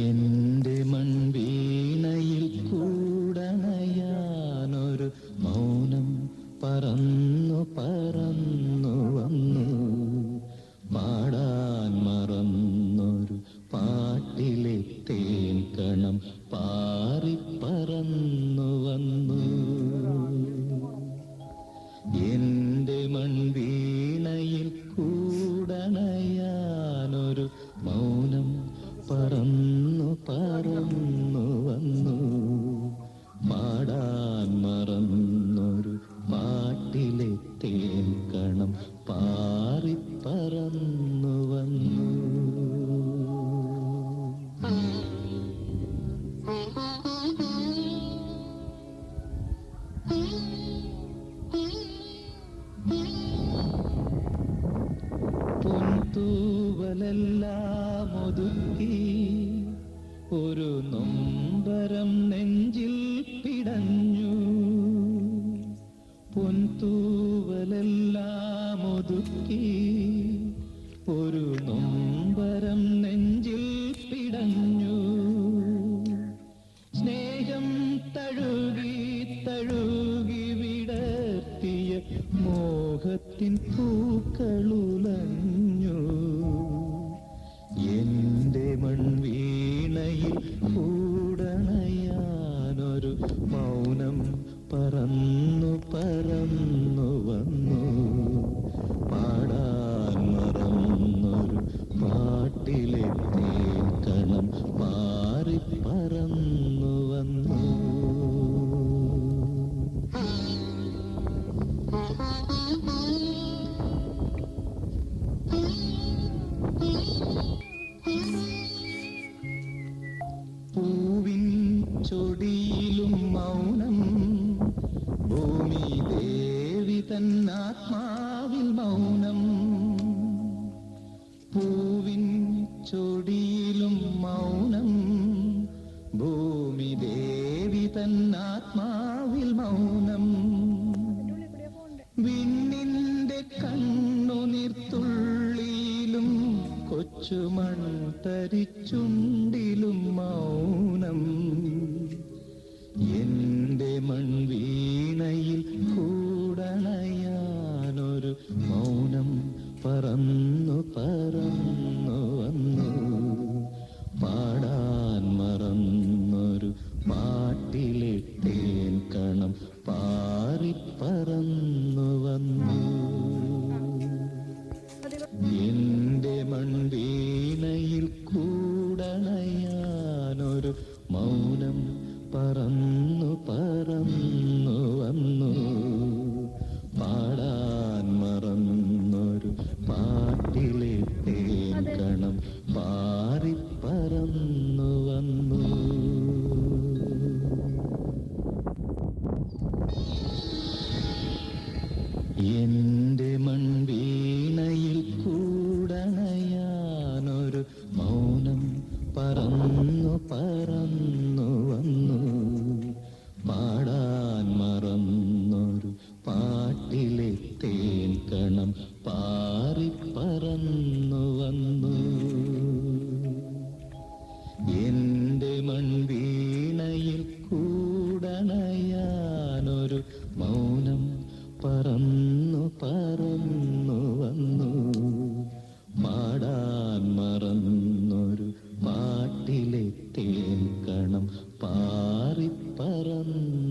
എന്റെ മൺവീണയിൽ കൂടണയാനൊരു മൗനം പറന്നു പറന്നു വന്നു. പാടാൻ മറന്നൊരു പാട്ടിലെ തേൻ കണം പാറിപ്പറന്നു വന്നു. എന്റെ മൺവീണയിൽ കൂടണയാനൊരു മൗനം പറന്നു പറന്നു വന്നു. പാടാൻ മറന്നൊരു പാട്ടിലെ തേൻ കണം പാറിപ്പറന്നു വന്നു. പൊൻതൂവലെല്ലാം ഒതുക്കി ഒരു നൊമ്പരം നെഞ്ചിൽ പിടഞ്ഞു. പൊൻതൂവലെല്ലാം ഒതുക്കി ഒരു നൊമ്പരം നെഞ്ചിൽ പിടഞ്ഞു. സ്നേഹം തഴുകി തഴുകി വിടർത്തിയ മോഹത്തിൻ പൂക്കളുലഞ്ഞു. എന്റെ മൺവീണയിൽ കൂടണയാനൊരു മൗനം പറന്നു പറന്നു വന്നു. പാടാൻ മറന്നൊരു പാട്ടിലെ തേൻ കണം പാറിപ്പറന്നു വന്നു. പൂവിൻ ചൊടിയിലും മൗനം, ഭൂമി ദേവി തന്നാത്മാവിൽ മൗനം. പൂവിൻ ചൊടിയിലും മൗനം, ഭൂമി ദേവി തന്നാത്മാവിൽ മൗനം. വിണ്ണിന്റെ കണ്ണുനീർത്തുള്ളിയിലും കൊച്ചുമൺ തരിച്ചുണ്ടിലും മൗനം. എന്റെ മൺവീണയിൽ കൂടണയാനൊരു മൗനം പറന്നു പറന്നു വന്നു. പാടാൻ മറന്നൊരു പാട്ടിലെ തേൻ കണം പാറിപ്പറന്നു വന്നു. എന്റെ മൺവീണയിൽ കൂടണയാനൊരു മൗനം പറന്നു പറന്നു വന്നു. പാടാൻ മറന്നൊരു പാട്ടിലെ തേൻ കണം പാറിപ്പറന്നു വന്നു. എന്റെ മൺവീണയിൽ കൂടണയാനൊരു മൗനം പറന്നു പറന്നു വന്നു. പാടാൻ മറന്നൊരു പാട്ടിലെ തേൻ കണം പാറിപ്പറന്നു വന്നു. എന്റെ മൺവീണയിൽ കൂടണയാനൊരു മൗനം പറന്നു പറന്നു വന്നു. പാടാൻ മറന്നൊരു പാട്ടിലെ തേൻ കണം പാറിപ്പറന്നു.